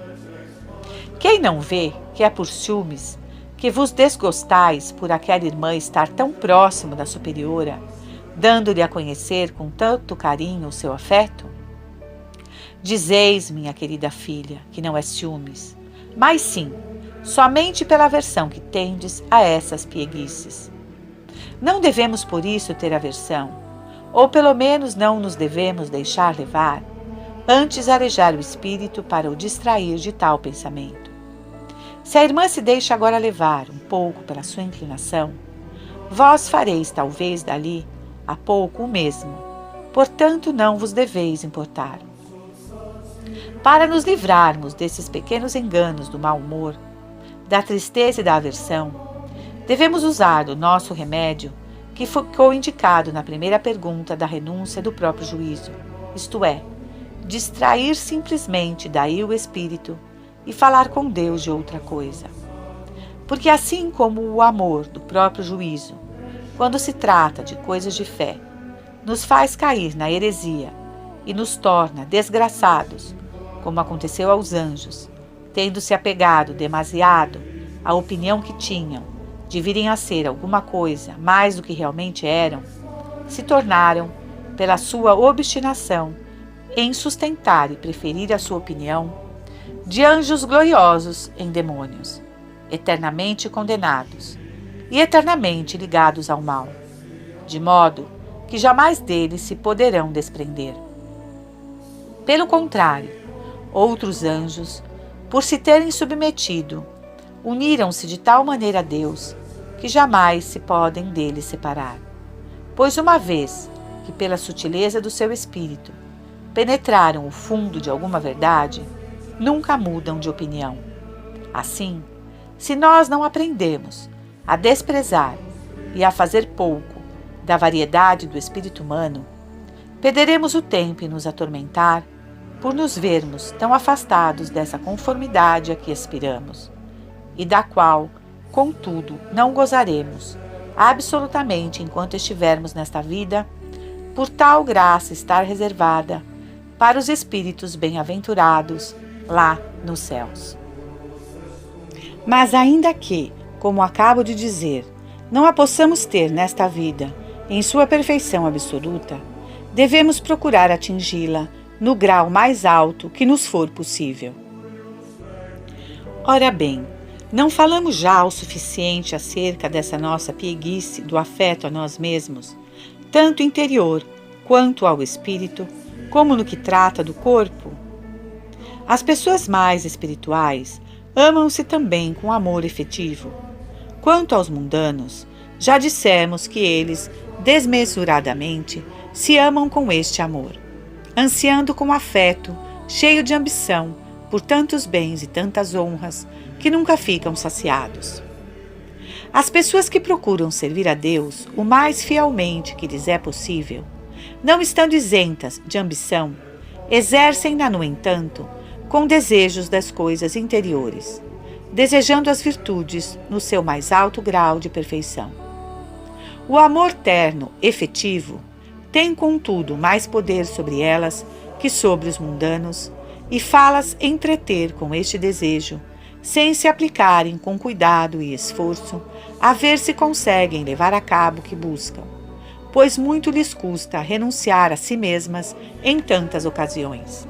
Quem não vê que é por ciúmes que vos desgostais por aquela irmã estar tão próximo da superiora, dando-lhe a conhecer com tanto carinho o seu afeto? Dizeis, minha querida filha, que não é ciúmes, mas sim, somente pela aversão que tendes a essas pieguices. Não devemos por isso ter aversão, ou pelo menos não nos devemos deixar levar, antes arejar o espírito para o distrair de tal pensamento. Se a irmã se deixa agora levar um pouco pela sua inclinação, vós fareis talvez dali a pouco o mesmo, portanto não vos deveis importar. Para nos livrarmos desses pequenos enganos do mau humor, da tristeza e da aversão, devemos usar o nosso remédio que ficou indicado na primeira pergunta da renúncia do próprio juízo, isto é, distrair simplesmente daí o espírito e falar com Deus de outra coisa. Porque assim como o amor do próprio juízo, quando se trata de coisas de fé, nos faz cair na heresia e nos torna desgraçados, como aconteceu aos anjos, tendo se apegado demasiado à opinião que tinham de virem a ser alguma coisa mais do que realmente eram, se tornaram, pela sua obstinação em sustentar e preferir a sua opinião, de anjos gloriosos em demônios, eternamente condenados e eternamente ligados ao mal, de modo que jamais deles se poderão desprender. Pelo contrário, outros anjos, por se terem submetido, uniram-se de tal maneira a Deus que jamais se podem dele separar. Pois uma vez que pela sutileza do seu espírito penetraram o fundo de alguma verdade, nunca mudam de opinião. Assim, se nós não aprendemos a desprezar e a fazer pouco da variedade do espírito humano, perderemos o tempo em nos atormentar por nos vermos tão afastados dessa conformidade a que aspiramos, e da qual, contudo, não gozaremos absolutamente enquanto estivermos nesta vida, por tal graça estar reservada para os espíritos bem-aventurados lá nos céus. Mas ainda que, como acabo de dizer, não a possamos ter nesta vida em sua perfeição absoluta, devemos procurar atingi-la no grau mais alto que nos for possível. Ora bem, não falamos já o suficiente acerca dessa nossa pieguice do afeto a nós mesmos, tanto interior quanto ao espírito, como no que trata do corpo? As pessoas mais espirituais amam-se também com amor efetivo. Quanto aos mundanos, já dissemos que eles, desmesuradamente, se amam com este amor, ansiando com afeto, cheio de ambição, por tantos bens e tantas honras, que nunca ficam saciados. As pessoas que procuram servir a Deus o mais fielmente que lhes é possível, não estando isentas de ambição, exercem-na, no entanto, com desejos das coisas interiores, desejando as virtudes no seu mais alto grau de perfeição. O amor terno, efetivo, tem, contudo, mais poder sobre elas que sobre os mundanos, e fá-las entreter com este desejo, sem se aplicarem com cuidado e esforço a ver se conseguem levar a cabo o que buscam, pois muito lhes custa renunciar a si mesmas em tantas ocasiões.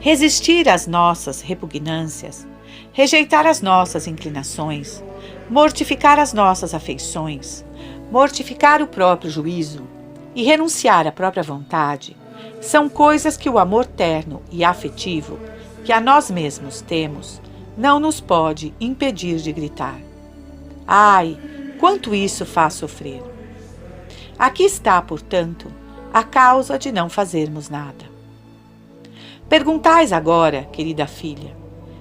Resistir às nossas repugnâncias, rejeitar as nossas inclinações, mortificar as nossas afeições, mortificar o próprio juízo e renunciar à própria vontade, são coisas que o amor terno e afetivo que a nós mesmos temos não nos pode impedir de gritar. Ai, quanto isso faz sofrer! Aqui está, portanto, a causa de não fazermos nada. Perguntais agora, querida filha,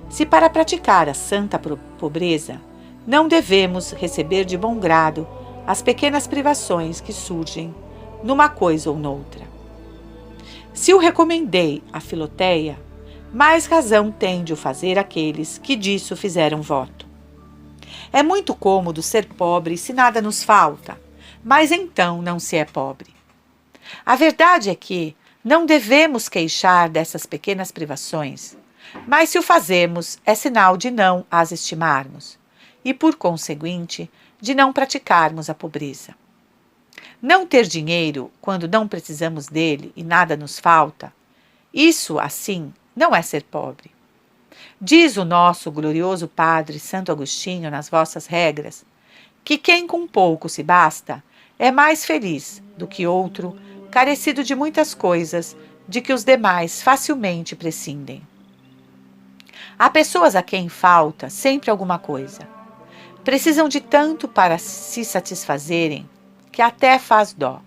se para praticar a santa pobreza não devemos receber de bom grado as pequenas privações que surgem numa coisa ou noutra. Se o recomendei a Filoteia, mais razão tem de o fazer aqueles que disso fizeram voto. É muito cômodo ser pobre se nada nos falta, mas então não se é pobre. A verdade é que não devemos queixar dessas pequenas privações, mas se o fazemos é sinal de não as estimarmos e, por conseguinte, de não praticarmos a pobreza. Não ter dinheiro quando não precisamos dele e nada nos falta, isso, assim, não é ser pobre. Diz o nosso glorioso Padre Santo Agostinho nas vossas regras, que quem com pouco se basta é mais feliz do que outro, carecido de muitas coisas, de que os demais facilmente prescindem. Há pessoas a quem falta sempre alguma coisa. Precisam de tanto para se satisfazerem, que até faz dó.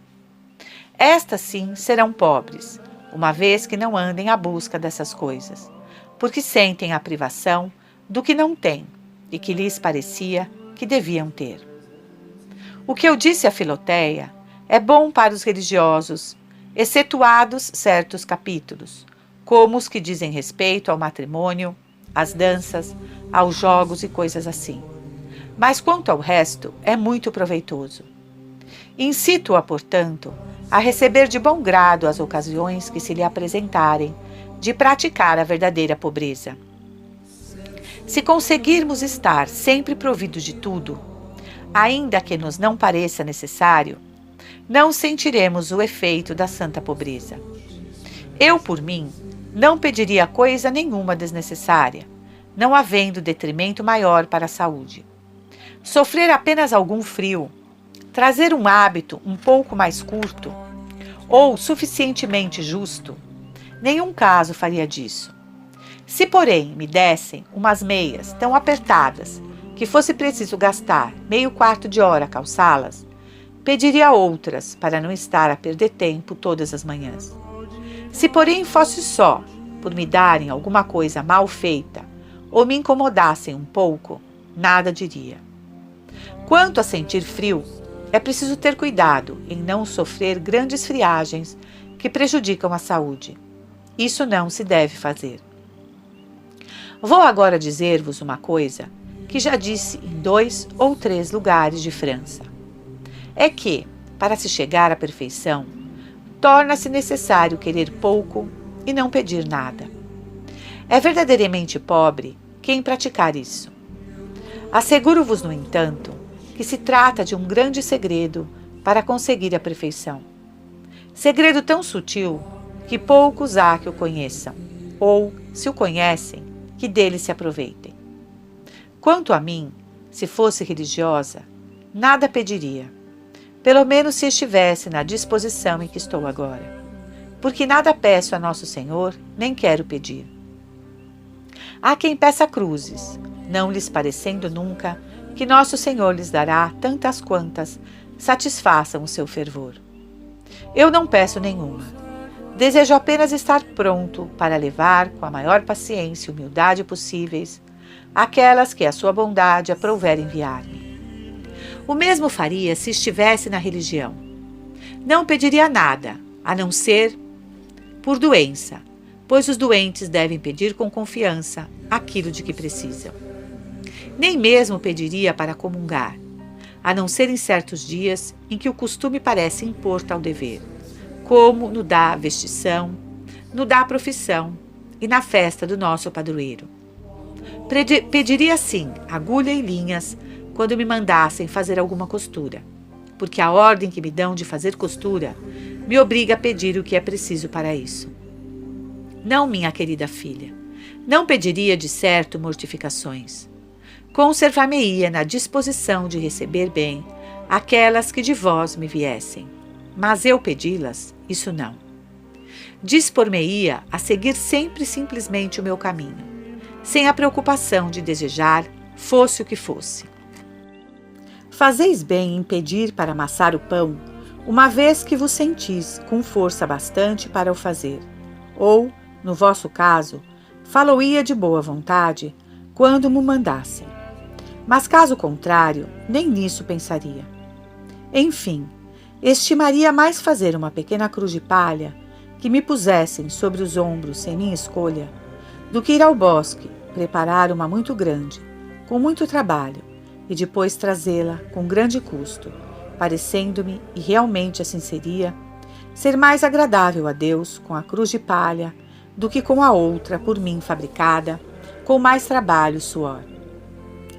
Estas sim serão pobres, uma vez que não andem à busca dessas coisas, porque sentem a privação do que não têm e que lhes parecia que deviam ter. O que eu disse a Filoteia é bom para os religiosos, excetuados certos capítulos, como os que dizem respeito ao matrimônio, às danças, aos jogos e coisas assim. Mas quanto ao resto, é muito proveitoso. Incito-a, portanto, a receber de bom grado as ocasiões que se lhe apresentarem de praticar a verdadeira pobreza. Se conseguirmos estar sempre providos de tudo, ainda que nos não pareça necessário, não sentiremos o efeito da santa pobreza. Eu, por mim, não pediria coisa nenhuma desnecessária, não havendo detrimento maior para a saúde. Sofrer apenas algum frio, trazer um hábito um pouco mais curto ou suficientemente justo, nenhum caso faria disso. Se, porém, me dessem umas meias tão apertadas que fosse preciso gastar meio quarto de hora a calçá-las, pediria outras para não estar a perder tempo todas as manhãs. Se, porém, fosse só por me darem alguma coisa mal feita ou me incomodassem um pouco, nada diria. Quanto a sentir frio, é preciso ter cuidado em não sofrer grandes friagens que prejudicam a saúde. Isso não se deve fazer. Vou agora dizer-vos uma coisa que já disse em 2 ou 3 lugares de França. É que, para se chegar à perfeição, torna-se necessário querer pouco e não pedir nada. É verdadeiramente pobre quem praticar isso. Asseguro-vos, no entanto, que se trata de um grande segredo para conseguir a perfeição. Segredo tão sutil que poucos há que o conheçam, ou, se o conhecem, que dele se aproveitem. Quanto a mim, se fosse religiosa, nada pediria, pelo menos se estivesse na disposição em que estou agora, porque nada peço a Nosso Senhor, nem quero pedir. Há quem peça cruzes, não lhes parecendo nunca que Nosso Senhor lhes dará tantas quantas satisfaçam o seu fervor. Eu não peço nenhuma. Desejo apenas estar pronto para levar, com a maior paciência e humildade possíveis, aquelas que a sua bondade aprouver enviar-me. O mesmo faria se estivesse na religião. Não pediria nada, a não ser por doença, pois os doentes devem pedir com confiança aquilo de que precisam. Nem mesmo pediria para comungar, a não ser em certos dias em que o costume parece impor tal dever, como no da vestição, no da profissão e na festa do nosso padroeiro. Pediria sim agulha e linhas quando me mandassem fazer alguma costura, porque a ordem que me dão de fazer costura me obriga a pedir o que é preciso para isso. Não, minha querida filha, não pediria de certo mortificações. Conservar-me-ia na disposição de receber bem aquelas que de vós me viessem, mas eu pedi-las, isso não. Dispor-me-ia a seguir sempre simplesmente o meu caminho, sem a preocupação de desejar, fosse o que fosse. Fazeis bem em pedir para amassar o pão, uma vez que vos sentis com força bastante para o fazer, ou, no vosso caso, falo-ia de boa vontade quando me mandassem. Mas caso contrário, nem nisso pensaria. Enfim, estimaria mais fazer uma pequena cruz de palha que me pusessem sobre os ombros sem minha escolha, do que ir ao bosque, preparar uma muito grande, com muito trabalho, e depois trazê-la com grande custo, parecendo-me, e realmente assim seria, ser mais agradável a Deus com a cruz de palha do que com a outra por mim fabricada, com mais trabalho e suor.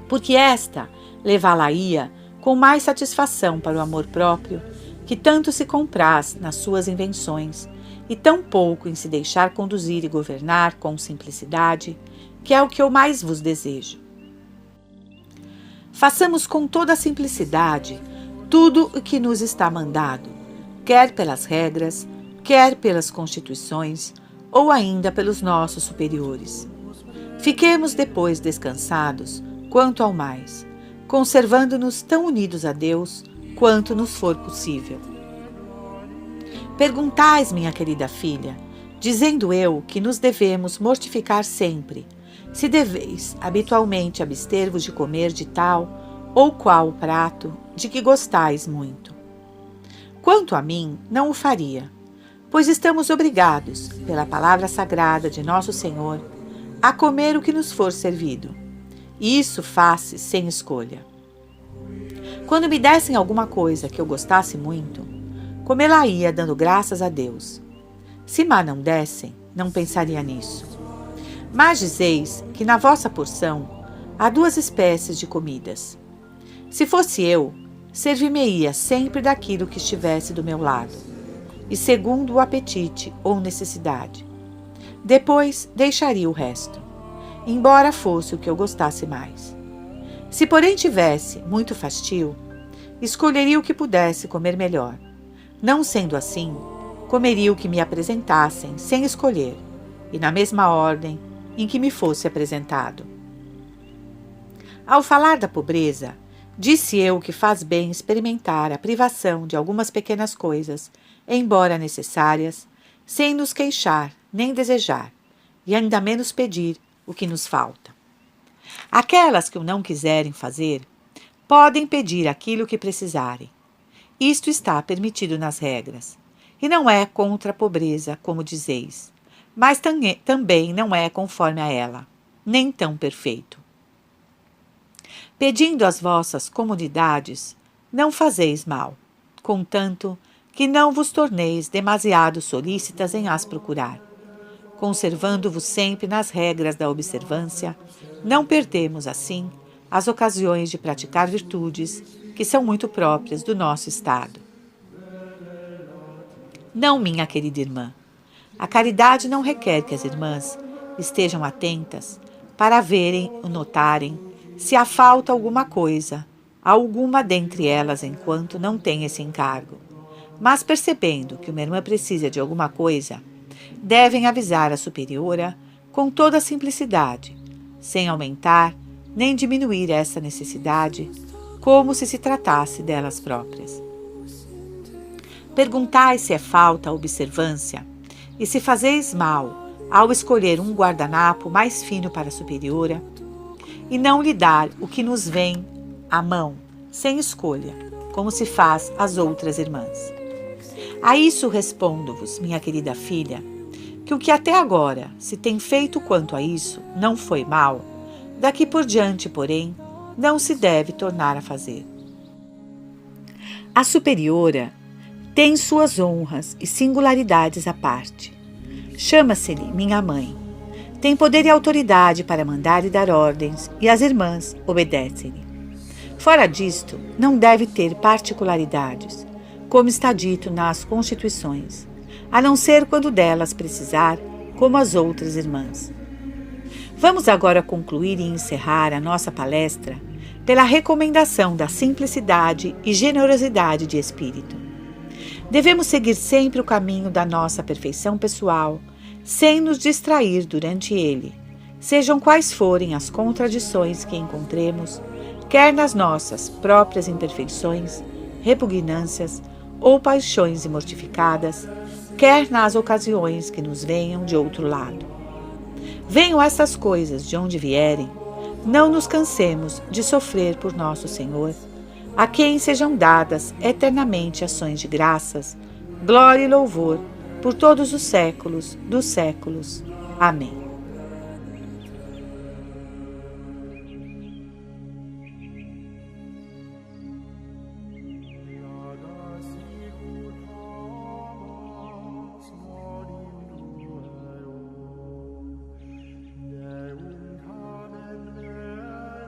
Porque esta levá-la-ia com mais satisfação para o amor próprio, que tanto se compraz nas suas invenções, e tão pouco em se deixar conduzir e governar com simplicidade, que é o que eu mais vos desejo. Façamos com toda a simplicidade tudo o que nos está mandado, quer pelas regras, quer pelas constituições, ou ainda pelos nossos superiores. Fiquemos depois descansados, quanto ao mais, conservando-nos tão unidos a Deus quanto nos for possível. Perguntais, minha querida filha, dizendo eu que nos devemos mortificar sempre, se deveis habitualmente abster-vos de comer de tal ou qual prato de que gostais muito. Quanto a mim, não o faria, pois estamos obrigados, pela palavra sagrada de Nosso Senhor, a comer o que nos for servido. E isso faz-se sem escolha. Quando me dessem alguma coisa que eu gostasse muito, comê-la-ia dando graças a Deus. Se má não dessem, não pensaria nisso. Mas dizeis que na vossa porção há 2 espécies de comidas. Se fosse eu, servir-me-ia sempre daquilo que estivesse do meu lado, e segundo o apetite ou necessidade. Depois deixaria o resto, embora fosse o que eu gostasse mais. Se porém tivesse muito fastio, escolheria o que pudesse comer melhor. Não sendo assim, comeria o que me apresentassem sem escolher, e na mesma ordem em que me fosse apresentado. Ao falar da pobreza, disse eu que faz bem experimentar a privação de algumas pequenas coisas, embora necessárias, sem nos queixar nem desejar, e ainda menos pedir o que nos falta. Aquelas que o não quiserem fazer, podem pedir aquilo que precisarem. Isto está permitido nas regras, e não é contra a pobreza, como dizeis, mas também não é conforme a ela, nem tão perfeito. Pedindo as vossas comodidades, não fazeis mal, contanto que não vos torneis demasiado solícitas em as procurar. Conservando-vos sempre nas regras da observância, não perdemos, assim, as ocasiões de praticar virtudes que são muito próprias do nosso estado. Não, minha querida irmã, A caridade não requer que as irmãs estejam atentas para verem ou notarem se há falta alguma coisa, alguma dentre elas enquanto não tem esse encargo. Mas percebendo que uma irmã precisa de alguma coisa, devem avisar a superiora com toda a simplicidade, sem aumentar nem diminuir essa necessidade, como se tratasse delas próprias. Perguntai se é falta a observância, e se fazeis mal ao escolher um guardanapo mais fino para a superiora, e não lhe dar o que nos vem à mão, sem escolha, como se faz às outras irmãs. A isso respondo-vos, minha querida filha, que o que até agora se tem feito quanto a isso não foi mal, daqui por diante, porém, não se deve tornar a fazer. A superiora tem suas honras e singularidades à parte. Chama-se-lhe minha mãe. Tem poder e autoridade para mandar e dar ordens, e as irmãs obedecem-lhe. Fora disto, não deve ter particularidades, como está dito nas Constituições, a não ser quando delas precisar, como as outras irmãs. Vamos agora concluir e encerrar a nossa palestra pela recomendação da simplicidade e generosidade de espírito. Devemos seguir sempre o caminho da nossa perfeição pessoal, sem nos distrair durante ele, sejam quais forem as contradições que encontremos, quer nas nossas próprias imperfeições, repugnâncias ou paixões imortificadas, quer nas ocasiões que nos venham de outro lado. Venham essas coisas de onde vierem, não nos cansemos de sofrer por nosso Senhor, a quem sejam dadas eternamente ações de graças, glória e louvor por todos os séculos dos séculos. Amém.